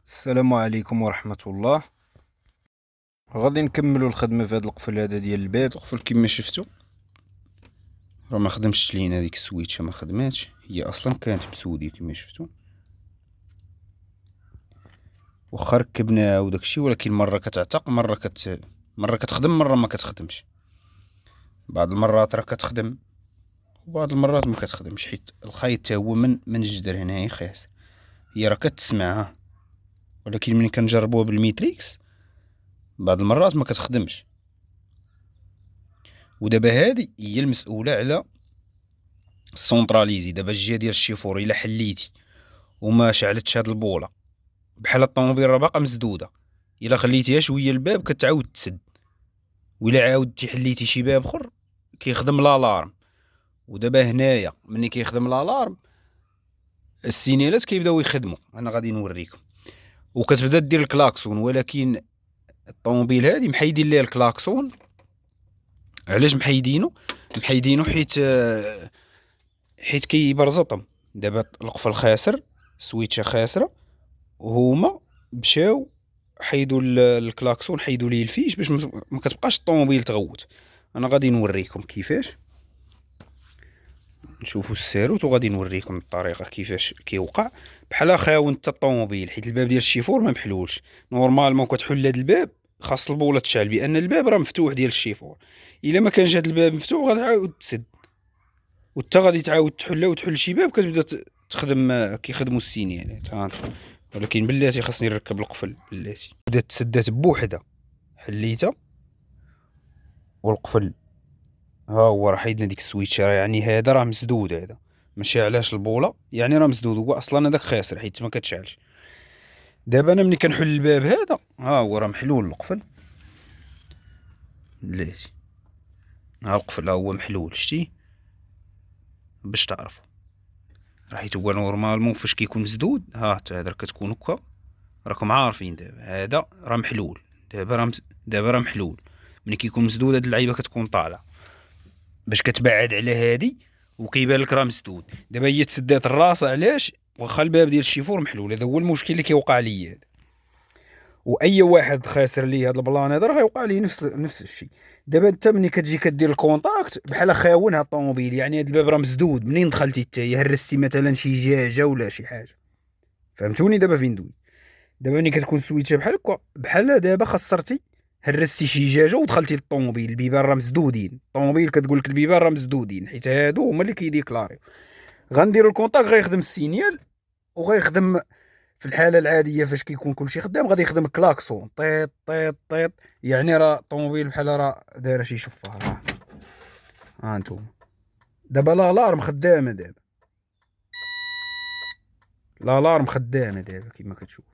السلام عليكم ورحمة الله. غادي نكملوا الخدمة في هذا القفل هذا ديال الباب. القفل كما شفتوا راه ما خدمش لينا هذيك السويتشه، ما خدماتش، هي اصلا كانت مسودة كما شفتوا. واخا ركبناها وداكشي، ولكن مرة كتعتق، مرة كتخدم، مرة ما كتخدمش. بعض المرات راه كتخدم وبعض المرات ما كتخدمش، حيت الخيط تا هو من الجدر هنايا خاس. هي راه كتسمعها، ولكن ملي كنجربوها بالميتريكس بعض المرات ما كتخدمش. ودابا هادي هي المسؤولة على السونطراليزي. دابا الجهه ديال الشيفور الا حليتي وما شعلتش هاد البوله، بحال الطوموبيل راه باقا مسدوده، الا خليتيها شويه الباب كتعاود تسد. وإلا عاودتي حليتي شي باب اخر كيخدم لالارم. ودابا هنايا ملي كيخدم لالارم السينيالات كيبداو يخدموا. انا غادي نوريكم. وكتبدا دير الكلاكسون، ولكن الطوموبيل هادي محيدين ليها الكلاكسون. علاش محيدينو؟ حيت كيبرزطهم. دابا القفل خاسر، السويتشه خاسره، وهما مشاو حيدوا الكلاكسون، حيدوا ليه الفيش باش ما كتبقاش الطوموبيل تغوت. انا غادي نوريكم كيفاش. نشوفوا الساروت وغادي نوريكم الطريقه كيفاش كيوقع. بحال خاون حتى الطوموبيل، حيت الباب ديال الشيفور ما محلولش. نورمالمون كتحل هاد الباب خاص البوله تشعل، بان الباب راه مفتوح ديال الشيفور. الا ما كانش هاد الباب مفتوح غتعاود تسد، وانت غادي تعاود تحلها وتحل شي باب كتبدا تخدم كيخدموا السينيالات. ها انت. ولكن بلاتي خاصني نركب القفل، بلاتي بدات تسدات بوحدها، حليتها والقفل ها هو راه حيدنا ديك السويتشه. راه يعني هذا راه مسدود، هذا ماشي علاش البوله، يعني راه مسدود. هو اصلا هذاك خاسر حيت ما كتشعلش. دابا انا ملي كنحل الباب هذا ها هو راه محلول القفل، بلاتي ها القفل ها هو محلول، شتي باش تعرفوا. راه حيت هو نورمالمون فاش كيكون مسدود ها حتى هذا كتكون هكا. راكم عارفين دابا هذا راه محلول. دابا راه محلول. ملي كيكون مسدود هاد اللعيبه كتكون طالعه باش كتبعد على هادي، وكيبان لك راه مسدود. دابا هي تسدات الراس. علاش؟ واخا الباب ديال الشيفور محلول. هذا هو المشكل اللي كيوقع ليا هذا. واي واحد خاسر ليه هاد البلان هذا راه غيوقع ليه نفس الشيء. دابا انت ملي كتجي كدير الكونتاكت بحال خاون هاد الطوموبيل، يعني هاد الباب راه مسدود. منين دخلتي حتى هرستي مثلا شي دجاجه ولا شي حاجه، فهمتوني دابا فين دوي. دابا ملي كتكون سويتشه بحال هكا، بحال دابا خسرتي هرستي شي دجاجه ودخلتي للطوموبيل، البيبان راه مسدودين. الطوموبيل كتقول لك البيبان راه مسدودين، حيت هادو هما اللي كيديكلاريو. غنديروا الكونتاك غيخدم السينيال، وغيخدم في الحاله العاديه فاش كيكون كلشي خدام غادي يخدم الكلاكسون طيط طيط طيط. يعني راه الطوموبيل بحال راه دايره شي شفار. ها انتم. دابا لالارم خدامه، دابا كما كتشوف.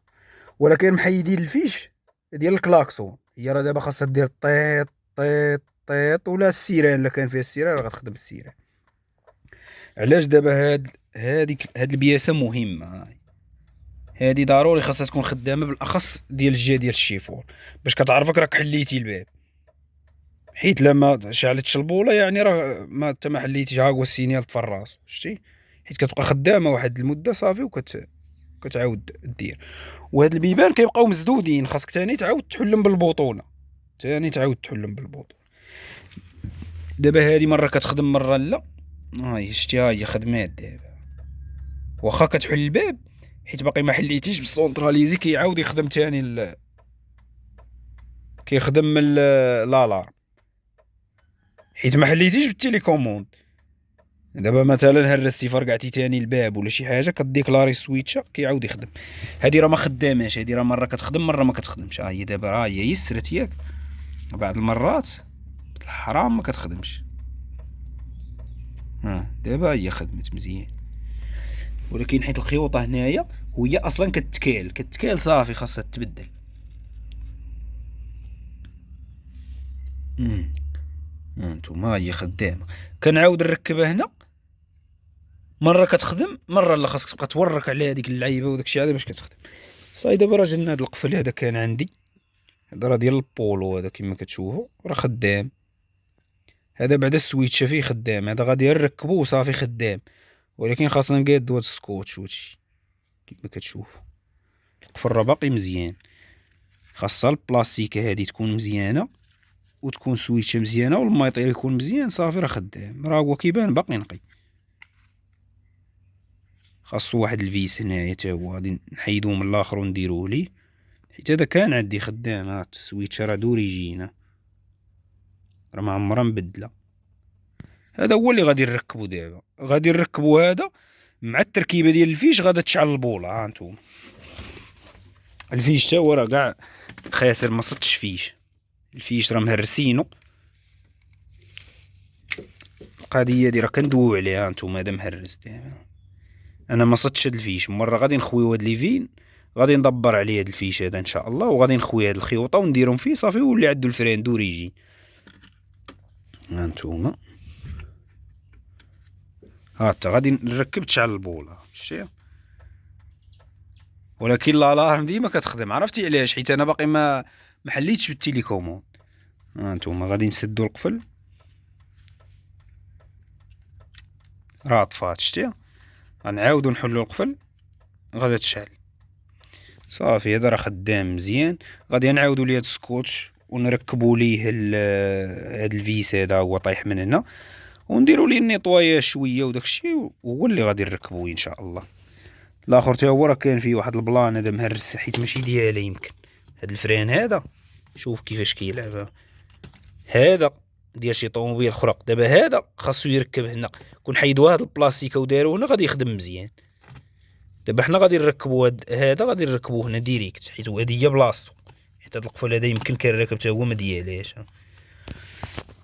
ولكن محيدين الفيش ديال الكلاكسون. هي راه دابا خاصها دير طيط طيط طيط، ولا السيران الا كان فيها السيران راه غتخدم السيران. علاش دابا هاد البياسه مهمه. هادي ضروري خاصها تكون خدامه، بالاخص ديال الجهه ديال الشيفور، باش كتعرفك راك حليتي الباب. حيت لما شعلتش البوله يعني راه ما انت ما حليتيش، ها هو السينيال تفراس، شتي. حيت كتبقى خدامه واحد المده صافي كتعاود دير. وهاد البيبان كيبقاو مسدودين، خاصك تاني تعاود تحلهم بالبوطونه، دابا هادي مره كتخدم مره لا. هاي شتي ها هي خدمات دابا. واخا كتحل الباب حيت باقي ما حليتيش بالسونطراليزي كيعاود يخدم تاني كيخدم لالارم، حيت ما حليتيش بالتيليكوموند. دابا مثلا هرستي فرقعتي تاني الباب ولا شي حاجه كديكلاري السويتشه كيعاود يخدم. هادي راه ما خداماش، هادي راه مره كتخدم مره ما كتخدمش. ها هي دابا ها هي يسرت ياك، بعض المرات الحرام ما كتخدمش. ها دابا هي خدمت مزيان. ولكن حيت الخيوطه هنايا وهي اصلا كتكال صافي خاصها تبدل. هانتوما هي خدامه. كنعاود نركبها هنا، مره كتخدم مره لا، خاصك تبقى تورك على هذيك اللعيبه وداك الشيء هذا باش كتخدم. صاي دابا راه جبنا هذا القفل هذا كان عندي. هذا راه ديال البولو، هذا كما كتشوفوا راه خدام. هذا بعدا السويتش فيه خدام، هذا غادي نركبو وصافي خدام. ولكن خاصنا نقادو هاد السكوتش وهادشي كما كتشوفوا. القفل راه باقي مزيان. خاصها البلاستيكه هذه تكون مزيانه وتكون سويتشه مزيانه والمايطير يكون مزيان، صافي راه خدام. راه هو كيبان باقي نقي. خاصو واحد الفيس هنايا تا هو غادي نحيدوه من الاخر ونديروه ليه، حيت هذا كان عندي خدام. ها السويتشه راه دوريجينا، راه ما عمرها مبدله. هذا هو اللي غادي نركبو دابا. غادي نركبو هذا مع التركيبه ديال الفيش. غادا تشعل البوله. ها نتوما الفيش تا هو راه كاع خاسر، ما صدتش فيش. الفيش راه مهرسينو. القضيه دي راه كندويو عليها. نتوما هذا مهرس دابا. انا ما صدتش هاد الفيش. مره غادي نخويو هاد ليفين، غادي ندبر عليه هاد الفيش هذا ان شاء الله، وغادي نخوي هاد الخيوطه ونديرهم فيه صافي، ويولي عندو الفرين دوريجي. ها نتوما هاتا غادي نركب تشعل البوله. شتي؟ ولكن لالارم ديما كتخدم. عرفتي علاش؟ حيت انا باقي ما حليتش بالتيليكوموند. ها نتوما غادي نسدو القفل. راه طفات. شتي؟ غنعاودو نحلو القفل. غادا تشعل صافي. هذا راه خدام مزيان. غادي نعاودو ليه هاد السكوتش ونركبو ليه هاد الفيس. هذا هو طايح من هنا، ونديرو ليه النيطواياج شويه وداكشي، هو اللي غادي نركبوه ان شاء الله. الاخر تا هو راه كاين فيه واحد البلان هذا مهرس، حيت ماشي ديالي يمكن. هاد الفرين هذا شوف كيفاش كيلعب. هذا ديال شي طوموبيل خرق. دابا هذا خاصو يركب هنا. كون حيدوا هاد البلاستيكه وداروا هنا غادي يخدم مزيان. دابا حنا غادي نركبوا هذا غادي نركبوه هنا ديريكت، حيت هذه هي بلاصتو. حيت هاد القفل هذا يمكن كان راكب تا هو ما دياليش. ها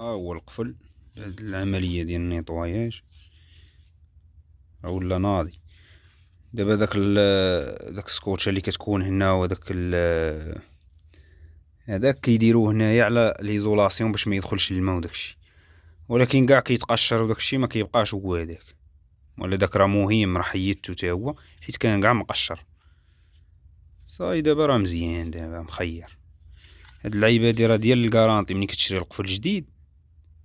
هو القفل. هاد العمليه ديال النيطواياج راه ولا ناضي. دابا داك السكوتش اللي كتكون هنا وداك هذاك كيديروه هنايا على ليزولاسيون باش ما يدخلش الماء وداكشي، ولكن كاع كيتقشر وداكشي ما كيبقاش هو هذاك. ولا داك راه مهم، راه حيدتو تا هو حيت كان كاع مقشر. صاي دابا راه مزيان. دابا مخير. هاد اللعيبه هادي راه ديال الكارانتي. ملي كتشري القفل جديد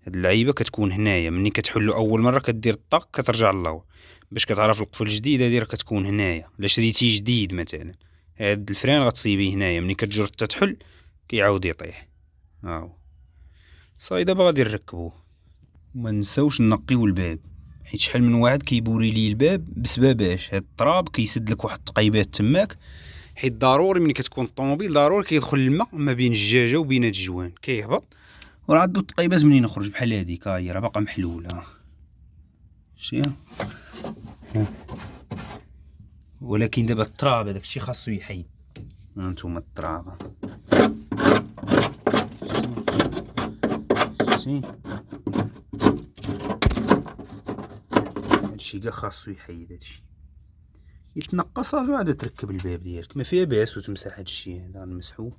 هاد اللعيبه كتكون هنايا. ملي كتحلو اول مره كدير الطاق كترجع للور باش كتعرف القفل الجديد. هادي راه كتكون هنايا. الا شريتي جديد مثلا هاد الفرين غتصيبيه هنايا. ملي كتجر حتى تحل كيعاود يطيح. ها هو صاي. دابا غادي نركبوه. وما نساوش نقيو الباب، حيت شحال من واحد كيبوري لي الباب بسبباش هاد التراب كيسد لك واحد التقيبات تماك. حيت ضروري ملي كتكون الطوموبيل ضروري كيدخل الماء ما بين الجاجه وبين هاد الجوان، كيهبط وراه عندو التقيبات منين يخرج بحال هاديك. ها هي راه باقا محلوله. شتي؟ ولكن دابا التراب هذاك الشيء خاصو يحيد. ها نتوما التراب. شتي؟ هادشي كاع خاصو يحيد. هادشي يتنقى صافي وعاد تركب الباب ديالك. ما فيها باس وتمسح هادشي هذا. نمسحوه.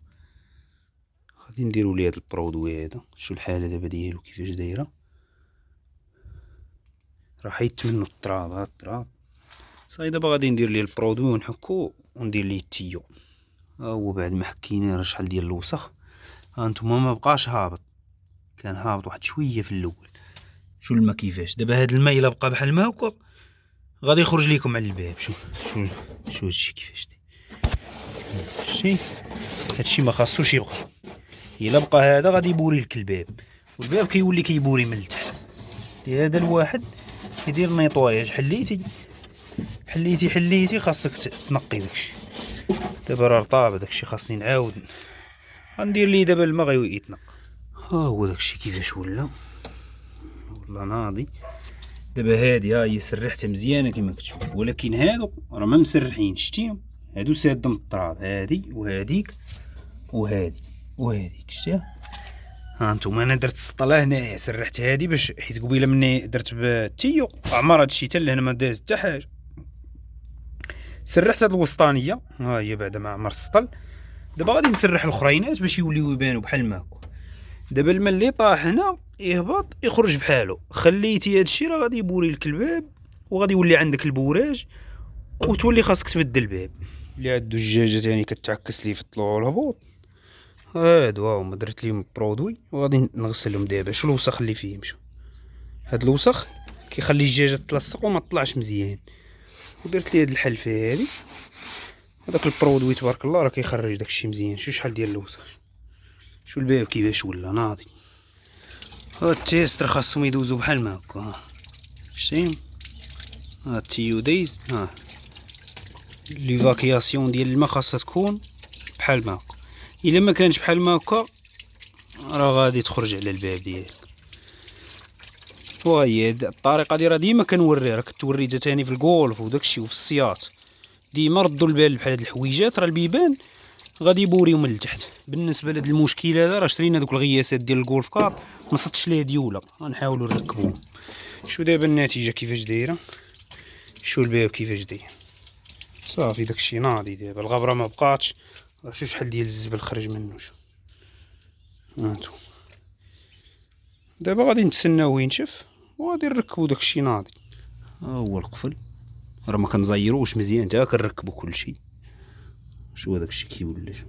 غادي نديرو ليه هاد البرودوي هذا. شو الحاله دابا ديالو كيفاش دايره؟ راه حيدت منو التراب. ها التراب صاي. دابا غادي ندير ليه البرودوي ونحكو وندير ليه التيو. ها هو بعد ما حكينا راه شحال ديال الوسخ. ها نتوما ما بقاش هابط، كان هابط واحد شويه في الاول. شو الماء كيفاش دابا؟ هاد الماء الا بقى بحال ما هكا غادي يخرج ليكم على الباب. شو هادشي كيفاش شتي؟ هادشي ما خاصوش يبقى. الا بقى هذا غادي يبوري لك الباب، والباب كيولي كيبوري من التحت. هذا الواحد كيدير نيطواياج. حليتي خاصك تنقي داكشي. دابا راه رطاب داكشي خاصني نعاود غندير ليه دابا الماء يتنقى. ها هو داكشي كيفاش ولا ناضي. دابا هادي ها هي سرحتها مزيانه كما كتشوف، ولكن هادو راه ما مسرحين. شتيهم؟ هادو سادهم التراب. هادي وهاديك وهاديك شتيها؟ ها نتوما انا درت السطله هنايا سرحت هادي باش حيت قبيله مني درت بالتيو عمر هادشي حتى لهنا ما داز حتى حاجه. سرحت هاد الوسطانيه ها هي بعد ما عمر السطل. دابا غادي نسرح الاخرينات باش يوليو يبانو بحال ما هكا. دابا الماء اللي طاح هنا يهبط يخرج بحالو. خليتي هادشي راه غادي يبوري لك الباب وغادي يولي عندك البوراج وتولي خاصك تبدل الباب. اللي عندو الجاجه ثاني كتعكس ليه في الطلوع والهبوط هادو ها هما درت ليهم برودوي وغادي نغسلهم دابا. شو الوسخ اللي فيهم؟ شو هاد الوسخ كيخلي الدجاجه تلصق وما تطلعش مزيان. ودرت ليه هاد الحلفه هادي هذاك البرودوي تبارك الله راه كيخرج داكشي مزيان. شو شحال ديال الوسخ، شو الباب كيفاش ولا ناضي. هاد التيستر خاصهم يدوزو بحال ما هكا. شتي هاد التيوديز، ليفاكياسيون ديال الماء خاصها تكون بحال ما هكا. الا ما كانش بحال ما هكا راه غادي تخرج على الباب ديالك. وهي الطريقه هادي راه ديما كنوريها، راه كتوريتها تاني في الجولف وداكشي وفي السياط. ديما ردوا البال بحال هاد الحويجات، راه البيبان غادي يبوريو من التحت. بالنسبه لهاد المشكل هذا راه شرينا دوك الغياسات ديال الجولف كار، نصدش ليه ديوله، غنحاولوا نركبوهم. شو دابا النتيجه كيفاش دايره، شو الباب كيفاش داير. صافي داكشي ناضي دابا، الغبره ما بقاتش. شو شحال ديال الزبل خرج منه. شو هانتو دابا غادي نتسناوه ينشف وغادي نركبو داكشي ناضي. ها هو القفل، راه ما كنزيروش مزيان حتى كنركبو كلشي. شو داكشي كيولي. شو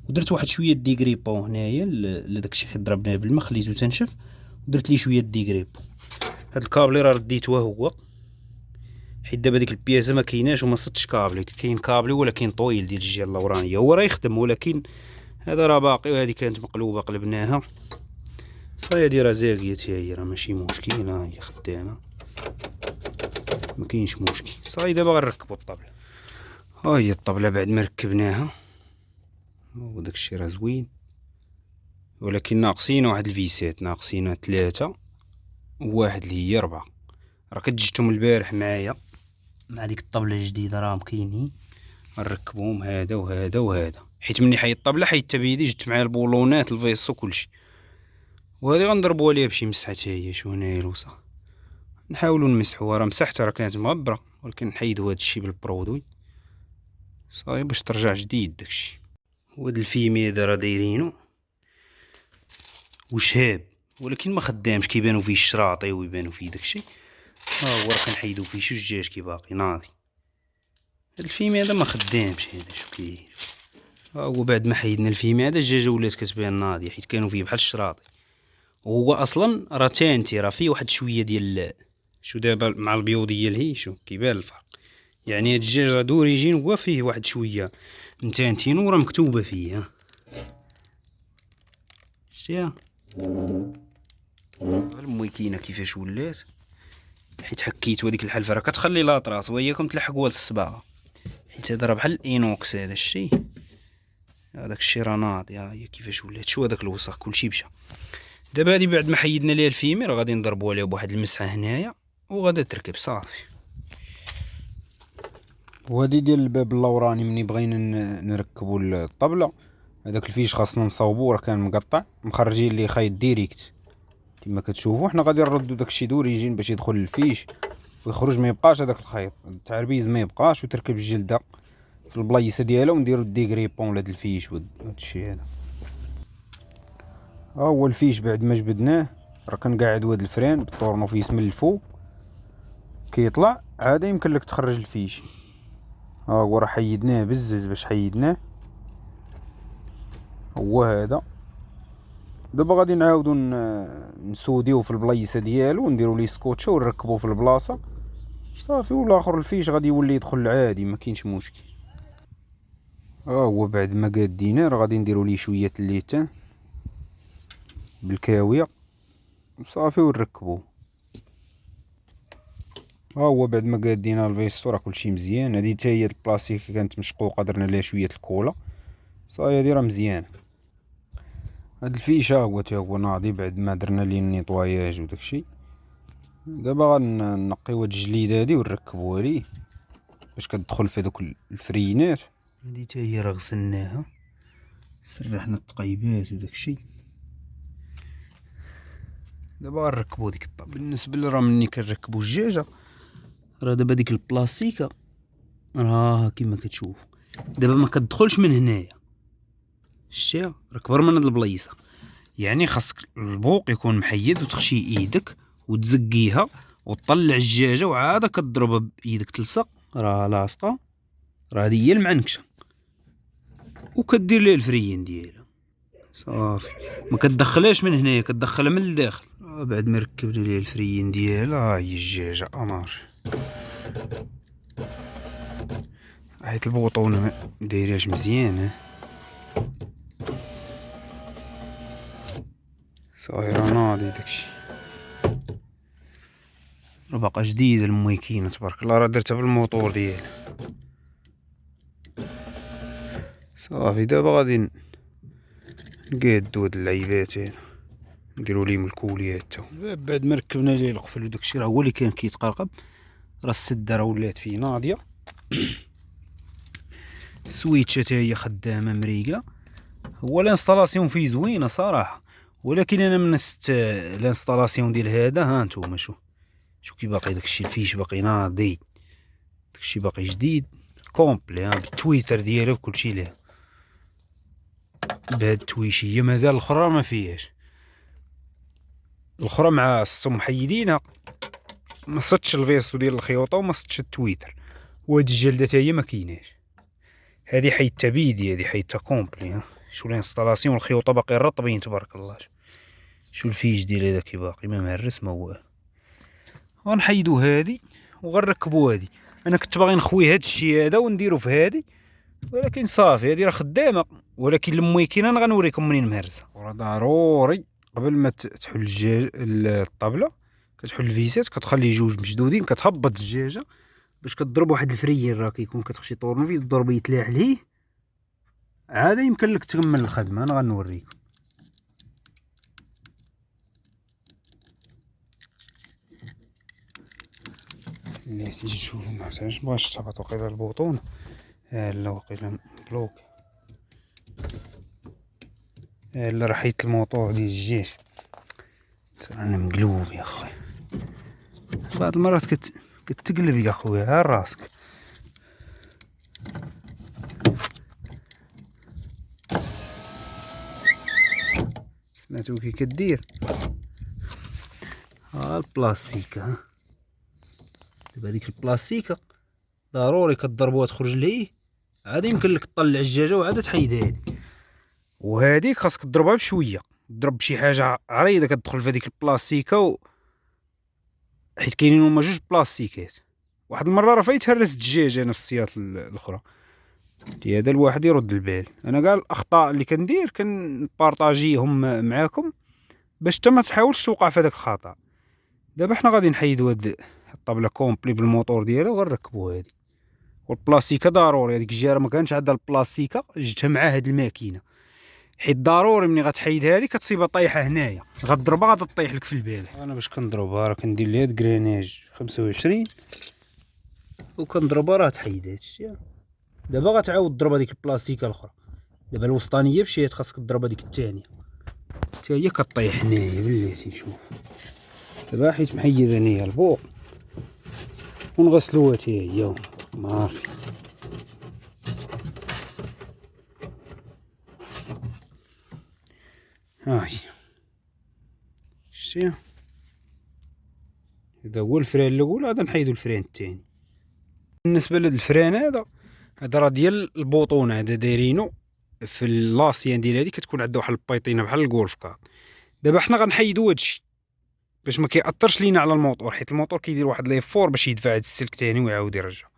ودرت واحد شويه ديغريبو هنايا لداكشي حيت ضربناه بالما خليتو تنشف، ودرت ليه شويه ديغريبو. هاد الكابلي راه رديتوه هو، حيت دابا ديك البياسه ما كايناش وما صدتش كابلي. كاين كابلي ولكن طويل ديال الجهه اللورانيه، هو راه يخدم ولكن هذا راه باقي، وهذه كانت مقلوبه قلبناها. صاي هادي راه زاكيه هي، راه ماشي مشكل، ها هي خدامه ما كاينش مشكل. صاي دابا غنركبوا الطبله. ها هي الطبله بعد ما ركبناها، وداكشي راه زوين، ولكن ناقصين واحد الفيسات، ناقصين 3 وواحد اللي هي 4. راه كتجتهم البارح معايا مع ديك الطبله الجديده، راهم كاينين. غنركبوهم هذا وهذا وهذا، حيت مني حيت الطبله حيت بيدي جبت معايا البولونات الفيسو كلشي. وهذه غنضربوها ليها بشي مسحه حتى هي. شو هنايا الوسخ نحاولوا نمسحوها، راه مسحتها راه كانت مغبره، ولكن نحيدو هادشي بالبرودوي صاي باش ترجع جديد داكشي. وهاد الفيمي هذا راه دايرينو وشهاب ولكن ما خدامش، كيبانو فيه الشراطي ويبانو فيه داكشي. ها هو راه كنحيدو فيه شو الجاج كي باقي ناضي. هاد الفيمي هذا ما خدامش هذا. شو كاين، ها هو بعد ما حيدنا الفيمي هذا الجاجه ولات كتبان ناضيه، حيت كانوا فيه بحال الشراطي. وهو اصلا راه تانتي راه فيه واحد شويه ديال شو دابا مع البيوضيه اللي هي شو كيبان الفرق. يعني هاد الدجاج راه دوريجين هو فيه واحد شويه نتانتين وراه مكتوبه فيه. ها شتيها المويكينه كيفاش ولات، حيت حكيت هذيك الحلفه راه كتخلي لاطراس وياكم تلحقوا الصباغه، حيت هذا راه بحال الانوكس هذا الشيء. هذاك الشيء راه ناضي. ها هي كيفاش ولات. شو هذاك الوسخ كلشي مشى. دابا هادي بعد ما حيدنا ليها الفيمي راه غادي نضربوها ليها بواحد المسحه هنايا وغادا تركب صافي. وهادي ديال الباب اللوراني مني بغينا نركبوا الطبله، هذاك الفيش خاصنا نصاوبوه راه كان مقطع مخرجين ليه خيط ديريكت كما كتشوفوا. حنا غادي نردوا داكشي دوريجين باش يدخل الفيش ويخرج، ما يبقاش هذاك الخيط التعربيز ما يبقاش، وتركب الجلده في البلايصه ديالها ونديروا الديغريبون لهاد الفيش وهادشي هذا. ها هو الفيش بعد ما جبدناه راه كنقعدوا هاد الفرين بالطورنوفيس من الفوق كيطلع عاد يمكن لك تخرج الفيش. ها هو راه حيدناه بزز باش حيدناه هو هذا. دابا غادي نعاودو نسوديو في البلايصه ديالو ونديرو ليه سكوتش ونركبوه في البلاصه صافي. والاخر الفيش غادي يولي يدخل عادي ما كاينش مشكل. ها هو بعد ما قاديناه راه غادي نديرو ليه شويه الليتان بالكاويه صافي ونركبوه. ها هو بعد ما قادينا الفيستو راه كلشي مزيان. هادي حتى هي البلاستيك كانت مشقوقه درنا ليها شويه الكولا صافي. هادي راه مزيان. هاد الفيش ها هو تا هو ناضي بعد ما درنا ليه النيطواياج وداكشي. دابا غنقيو هاد الجليد هادي ونركبوها ليه باش كتدخل في هذوك الفرينات. هادي تا هي راه غسلناها سرحنا التقيبات وداكشي. دابا غنركبو ديك الطابله. بالنسبه لي راه مني كنركبو الدجاجه راه دابا ديك البلاستيكه راه كيما كتشوف دابا ما كتدخلش من هنايا. شتيها راه كبر من هاد البلايصه، يعني خاصك البوق يكون محيد وتخشي ايدك وتزقيها وتطلع الدجاجه وعاد كتضربها بايدك تلصق راه لاصقه. راه هادي هي المعنكشه وكدير ليه الفريين ديالها صافي. ما كتدخلهاش من هنايا كتدخلها من الداخل. بعد ما ركبنا ليه الفريين ديالها ها هي الدجاجه امار. حيت البوطونه مدايرهاش مزيان. صايره ناضي داكشي، راه باقا جديده الميكينه تبارك الله، راه درتها بالموطور ديالها. صافي دابا غادي نقادو هاد اللعيبات هنا، نديرو ليهم الكوليات تا بعد ما ركبنا ليه القفل وداكشي، راه هو اللي كان كيتقرقب. راه السده راه ولات فيه ناضيه، السويتشات هي خدامه مريقله. هو الانستالاسيون فيه زوينه صراحه، ولكن انا من الانستالاسيون ديال هذا. ها نتوما شو كي باقي داكشي، الفيش باقي ناضي، داكشي باقي جديد كومبلي بالتويتر ديالو بكلشي ليها، بهاد التويشيه. مازال الاخرى ما فيهاش، الاخرى مع الصم محيدينها، ما صدتش الفيسو ديال الخيوطه وما صدتش التويتر. وهاد الجلده هي ما كايناش، هادي حيدتها بيدي، هادي حيدتها كومبلي. شو الانستالاسيون، الخيوطه باقي رطبين تبارك الله. شو الفيش ديال هذاك باقي ما مهرس ما هو. غنحيدو هادي وغنركبو هادي. انا كنت باغي نخوي هاد الشيء هذا ونديرو في هادي، ولكن صافي هادي راه خدامه. ولكن الميكينه انا غنوريكم منين مهرسه. وراه ضروري قبل ما تحل الطابله كتحل الفيسات، كتخلي جوج مشدودين، كتهبط الدجاجه باش كتضرب واحد الفريير. راه كيكون كتخشي طورنوفيس تضرب يتلاح ليه، عاد يمكن لك تكمل الخدمه. انا غنوريكم. اللي تيجي تشوفو مبغاش تهبط وقيلا البوطون. لا وقيلا بلوك. لا راه حيت الموطور ديال الجيش. انا مقلوب يا خويا، بعض المرات كتقلب يا خويا ها راسك. سمعتو كي كدير ها البلاستيكه. دابا هاديك البلاستيكه ضروري كتضربوها تخرج ليه، عاد يمكن لك تطلع الدجاجه وعاد تحيدها هادي. وهاديك خاصك تضربها بشويه، تضرب بشي حاجه عريضه كتدخل في هذيك البلاستيكه حيت كاينين هما جوج بلاستيكات. واحد المره راه فايت هرس الدجاجه انا في السياط الاخرى. هذا الواحد يرد البال. انا كاع الاخطاء اللي كندير كنبارطاجيهم معاكم باش انت ما تحاولش توقع في هذاك الخطا. دابا حنا غادي نحيدو هاد الطابله كومبلي بالموطور ديالها وغنركبو هادي. والبلاستيكه ضروري، هذيك الجيره ما كانش عندها البلاستيكه جبتها مع هاد الماكينه، حيت ضروري ملي غتحيد هادي كتصيبها طايحه هنايا، غتضربها غادا طيح لك في البالح. انا باش كنضربها راه كندير ليها كريناج 25 وكنضربها راه تحيدات. شتي دابا غتعاود تضرب هذيك البلاستيكه الاخرى. دابا الوسطانيه مشيت، خاصك تضرب هذيك الثانيه حتى هي كطيح هنايا. بلاتي شوف دابا حيت محيد هنايا البوق ونغسلوها حتى هي ما عارفين. هاهي شتي هذا هو الفران الاول، غادا نحيدو الفران الثاني. بالنسبه لهاد الفران هذا راه ديال البوطونه، هذا دايرينو في اللاسيان ديال هادي كتكون عندها واحد البيطينه بحال الكولف كار. دابا حنا غنحيدو هادشي باش ما كيأثرش لينا على الموطور، حيت الموطور كيدير واحد ليفور باش يدفع هاد السلك تاني ويعاود يرجع.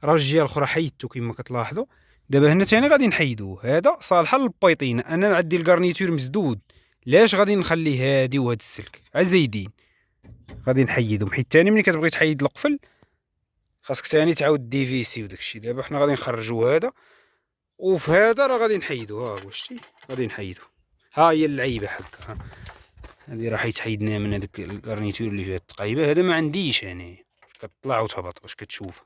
راه الجهه الاخرى حيدتو كما كتلاحظوا. دابا هنا تاني غادي نحيدوه، هذا صالحه للبيطينه. انا عندي الكارنيتور مسدود، لاش غادي نخليه هادي وهاد السلك زايدين. غادي نحيدهم حيت تاني ملي كتبغي تحيد القفل خاصك تاني تعاود ديفيسي وداكشي. دابا حنا غادي نخرجوا هذا، وفي هذا راه غادي نحيدو. ها هو شتي غادي نحيدو. ها هي اللعيبه حقا. هادي راه حيت حيدناها من هذاك الكارنيتور اللي فيه التقايبه. هذا ما عنديش انا، كتطلع وتهبط باش كتشوف.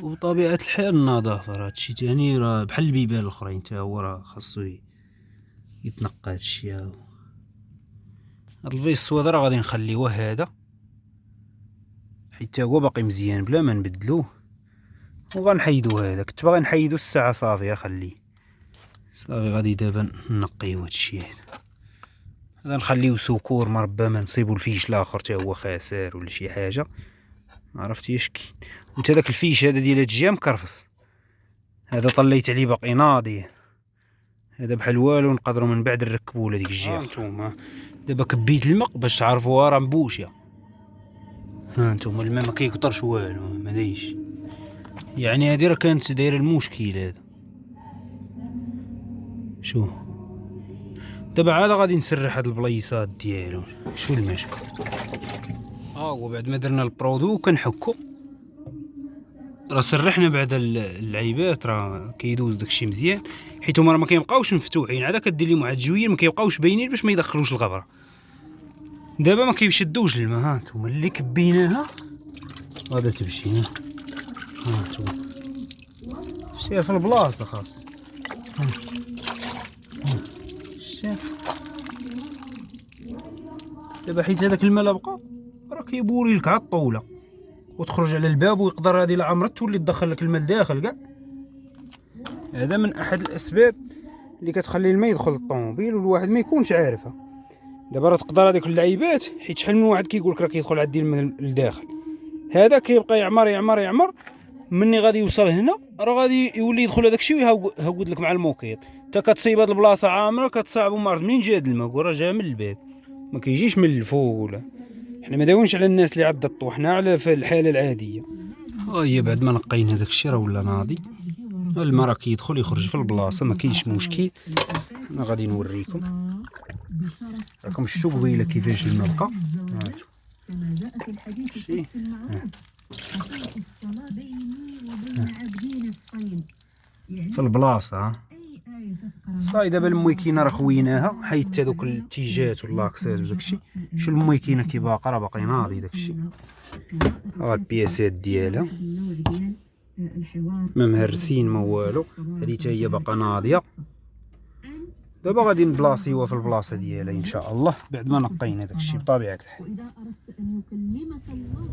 وبطبيعه الحال النظافه راه هادشي تاني راه بحال البيبان الاخرين، حتى هو راه خاصو يتنقى هادشي. هاد الفيسو هذا راه غادي نخليوه هذا حيت هو باقي مزيان بلا ما نبدلوه، وغنحيدو هذا. كنت باغي نحيدو الساعه صافي خليه صافي. غادي دابا نقيو هادشي هذا نخليو سكور مربى، ما نصيبو الفيش الاخر حتى هو خاسر ولا شي حاجه. عرفتي اش كاين. وتا داك الفيش هذا ديال هاد الجهه مكرفس، هذا طليت عليه باقي ناضي. هذا بحال والو نقدروا من بعد نركبوا لهاديك الجهه. نتوما دابا كبيت الماء باش تعرفوها راه مبوشه. ها نتوما الماء ما كيقطرش والو ما دايش. يعني هادي راه كانت دايره المشكل هذا. شو دابا عاد غادي نسرح هاد البليصات ديالو. شو المشكل؟ هو بعد ما درنا البرودو كنحكو راه سرحنا بعد اللعيبات راه كيدوز داكشي مزيان، حيت هما راه ما كيبقاوش مفتوحين، عاد كدير لهم واحد جويل ما كيبقاوش باينين باش ما يدخلوش الغبره. دابا ما كيشدوش الماء، ها نتوما اللي كبيناها غادا تمشي. ها نتوما شتيها في البلاصه خاص. شتيها دابا حيت هذاك الماء لا بقى راه كيبوري لك على الطوله وتخرج على الباب، ويقدر هذه لا عمرها تولي تدخل لك الماء لداخل كاع. هذا من احد الاسباب اللي كتخلي الماء يدخل للطوموبيل والواحد ما يكونش عارفها. دابا راه تقدر هذيك اللعيبات، حيت شحال من واحد كيقول لك راه كيدخل عندي الماء لداخل، هذا كيبقى يعمر يعمر يعمر، مني غادي يوصل هنا راه غادي يولي يدخل هذاك الشيء ويهود لك مع الموقيت. انت كتصيب هاد البلاصه عامره كتصاعبو ما عرفت منين جا هاد الماء، راه جا من الباب ما كيجيش من الفوق. ولا حنا ما داوينش على الناس اللي عضطوا، حنا على في الحاله العاديه. هي بعد ما نقينا داك الشيء راه ولا ناضي، الماء راه كيدخل يخرج في البلاصه ما كاينش مشكل. انا غادي نوريكم، راكم شفتوا قبيله كيفاش الماء بقى. شتي في البلاصه صاي. دابا المويكينه راه خويناها، حيت هذوك التيجات واللاكسات وداكشي. شو المويكينه كي باقا راه باقي ناضي داكشي. ها البياسات ديالها ما مهرسين ما والو، هادي حتى هي باقا ناضيه. دابا غادي نبلاصيوها في البلاصه ديالها ان شاء الله بعد ما نقينا داكشي بطبيعه الحال.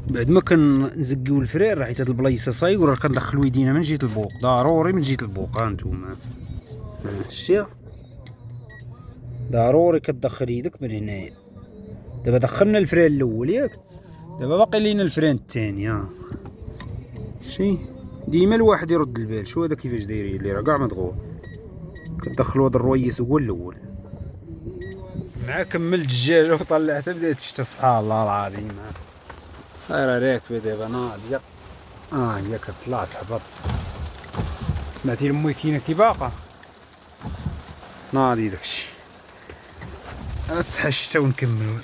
بعد ما كنزكيو الفرير حيت هاد البلايصه صايب، راه كندخلو يدينا من جهه البوق، ضروري من جهه البوق. ها نتوما شتيها ضروري كتدخل يدك من هنايا. دابا دخلنا الفران الاول ياك، دابا باقي لينا الفران الثاني. ها شتي ديما الواحد يرد البال شو هذا كيفاش دايرين اللي راه كاع مدغور. كتدخلوا هذا الرويس هو الاول، مع كملت الدجاجه وطلعتها بدات تشتا. سبحان الله العظيم صايره راكبه دابا ناضيه. هي كطلع تهبط. سمعتي المويكينه كي باقا ناضي داكشي. تصحى الشتا ونكملو.